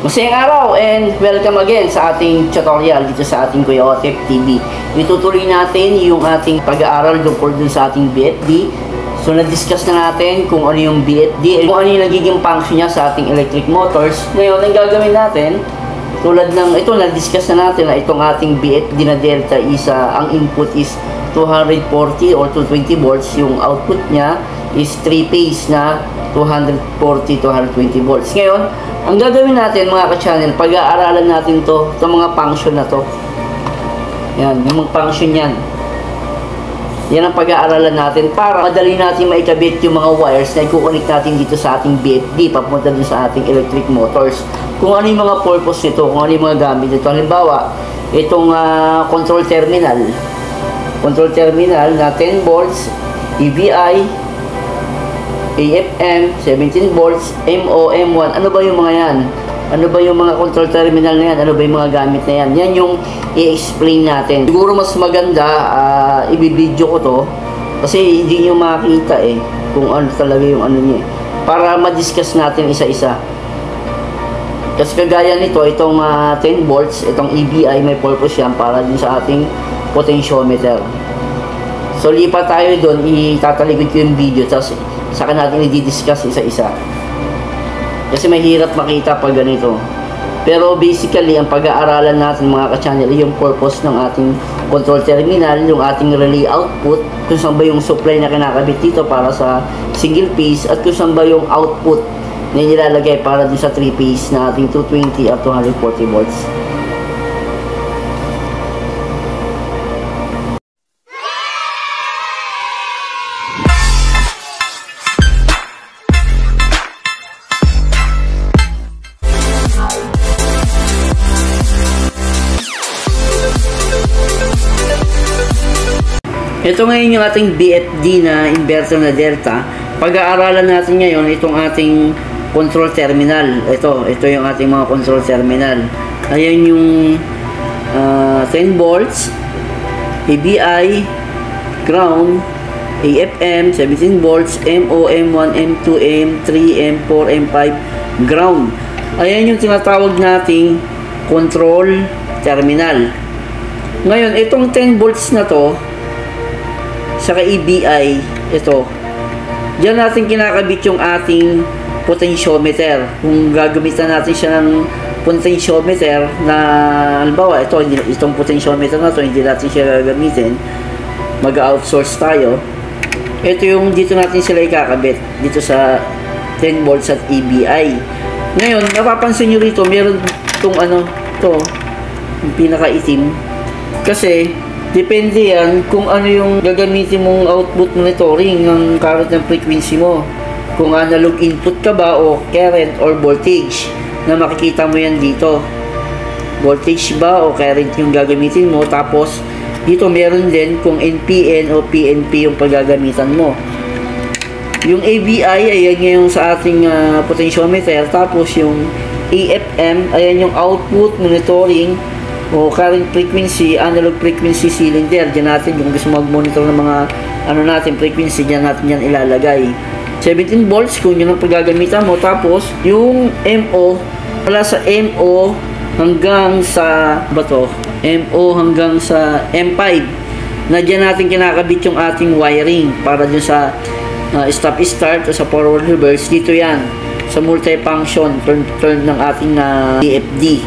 Masayang araw and welcome again sa ating tutorial dito sa ating Kuya Otep TV. Itutuloy natin yung ating pag-aaral tungkol dun sa ating BFD. So na-discuss na natin kung ano yung BFD, kung ano yung nagiging function niya sa ating electric motors. Ngayon, ang gagawin natin, tulad ng ito, na-discuss na natin na itong ating BFD na delta is, ang input is 240 or 220 volts. Yung output niya is 3-phase na 240-220 volts. Ngayon, ang gagawin natin mga ka-channel, pag-aaralan natin itong mga function na to. Yan, yung mga function yan. Yan ang pag-aaralan natin para madali natin maikabit yung mga wires na i-connect natin dito sa ating BFD papunta dun sa ating electric motors. Kung ano yung mga purpose nito, kung ano yung mga gamit nito. Halimbawa, itong control terminal. Control terminal na 10 volts, EVI, AFM, 17 volts, MO, M1. Ano ba yung mga yan? Ano ba yung mga control terminal na yan? Ano ba yung mga gamit na yan? Yan yung i-explain natin. Siguro mas maganda, i-video ko to kasi hindi nyo makita kung ano talaga yung ano niya para ma-discuss natin isa-isa. Kasi kagaya nito, itong 10 volts, itong EBI, may purpose yan para din sa ating potentiometer. So lipat tayo doon, itatalikod ko yung video tapos saka natin i-discuss isa-isa. Kasi mahirap makita pag ganito. Pero basically, ang pag-aaralan natin mga ka-channel, yung purpose ng ating control terminal, yung ating relay output, kung saan ba yung supply na kinakabit dito para sa single phase, at kung saan ba yung output na nilalagay para dun sa 3 phase na ating 220 at 240 volts. Ito ngayon yung ating BFD na inverter na delta. Pag-aaralan natin ngayon itong ating control terminal. Ito yung ating mga control terminal. Ayan yung 10 volts, ABI, ground, AFM, 17 volts, MO, M1, M2, M3, M4, M5, ground. Ayan yung tinatawag nating control terminal. Ngayon, itong 10 volts na to, saka EBI, ito. Diyan natin kinakabit yung ating potentiometer. Kung gagamitan natin siya ng potentiometer na, halimbawa, itong potentiometer na to, hindi natin siya gagamitin. Mag-outsource tayo. Ito yung dito natin sila ikakabit. Dito sa 10 volts at EBI. Ngayon, napapansin nyo rito, meron itong yung pinaka-itim. Kasi, depende yan kung ano yung gagamitin mong output monitoring ng current ng frequency mo. Kung analog input ka ba o current or voltage na makikita mo yan dito. Voltage ba o current yung gagamitin mo. Tapos dito meron din kung NPN o PNP yung paggagamitan mo. Yung ABI, ayan yung sa ating potentiometer. Tapos yung AFM, ayan yung output monitoring o current frequency, analog frequency cylinder. Diyan natin yung gusto mag-monitor ng mga frequency, diyan natin yan ilalagay. 17 volts kung yun ang paggagamitan mo. Tapos yung MO, wala sa MO hanggang sa MO hanggang sa M5 na diyan natin kinakabit yung ating wiring para dun sa stop start o sa forward reverse. Dito yan sa multifunction turn ng ating DFD.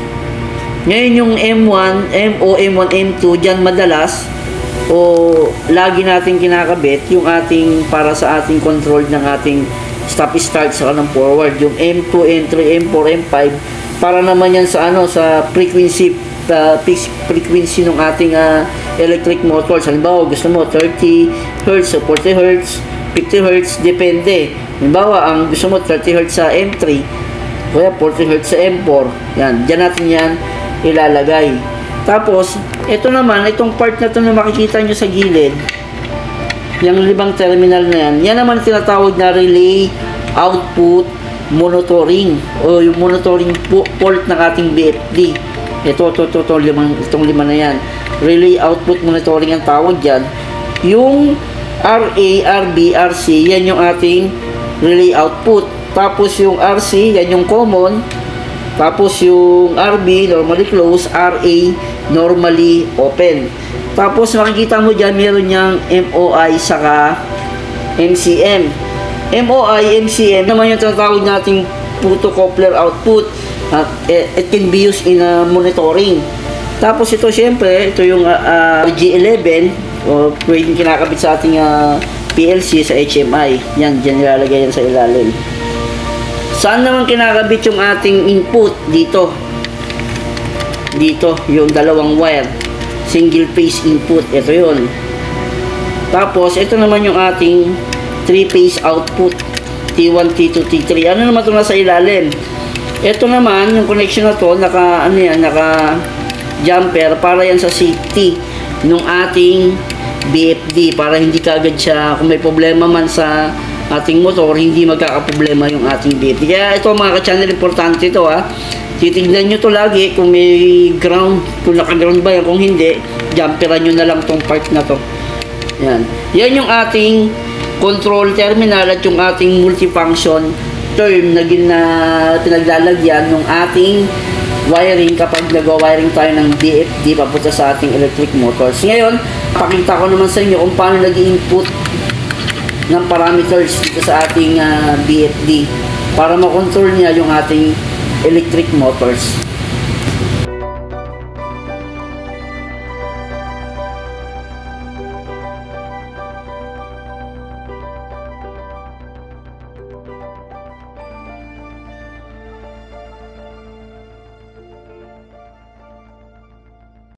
Ngayon yung M1, MO, M1, M2, dyan madalas o lagi natin kinakabit yung ating para sa ating control ng ating stop start sa kanang forward. Yung M2, M3, M4, M5 para naman yan sa sa frequency frequency ng ating electric motors. Halimbawa gusto mo 30 Hz o 40 Hz, 50 Hz, depende. Halimbawa ang gusto mo 30 Hz sa M3 o 40 Hz sa M4. Yan, dyan natin yan ilalagay. Tapos, ito naman, itong part na ito na makikita nyo sa gilid, yung 5 terminal na yan, yan naman tinatawag na relay output monitoring o yung monitoring port ng ating BFD. Itong 5 na yan. Relay output monitoring ang tawag dyan. Yung RA, RB, RC, yan yung ating relay output. Tapos yung RC, yan yung common. Tapos yung RB, normally closed. RA, normally open. Tapos makikita mo dyan, meron niyang MOI saka MCM. MOI, MCM naman yung tinatawag nating photocoupler output. It can be used in monitoring. Tapos ito syempre, ito yung G11 o pwedeng kinakabit sa ating PLC sa HMI. Yan, dyan nilalagay yan sa ilalim. Saan naman kinakabit yung ating input? Dito. Dito, yung dalawang wire. Single phase input. Ito yun. Tapos, ito naman yung ating 3-phase output. T1, T2, T3. Ano naman ito nasa ilalim? Ito naman, yung connection na to, naka jumper para yan sa safety nung ating BFD para hindi kagad siya, kung may problema man sa ating motor, hindi magkakaproblema yung ating BFD. Kaya ito mga ka-channel, importante ito titignan nyo to lagi kung may ground, kung naka-ground ba yan, kung hindi, jumperan nyo na lang tong part na to. Yan yung ating control terminal at yung ating multifunction term na pinaglalagyan ng ating wiring kapag nag-wiring tayo ng BFD papunta sa ating electric motors. Ngayon, pakita ko naman sa inyo kung paano nag-input ng parameters dito sa ating BFD para makontrol niya yung ating electric motors.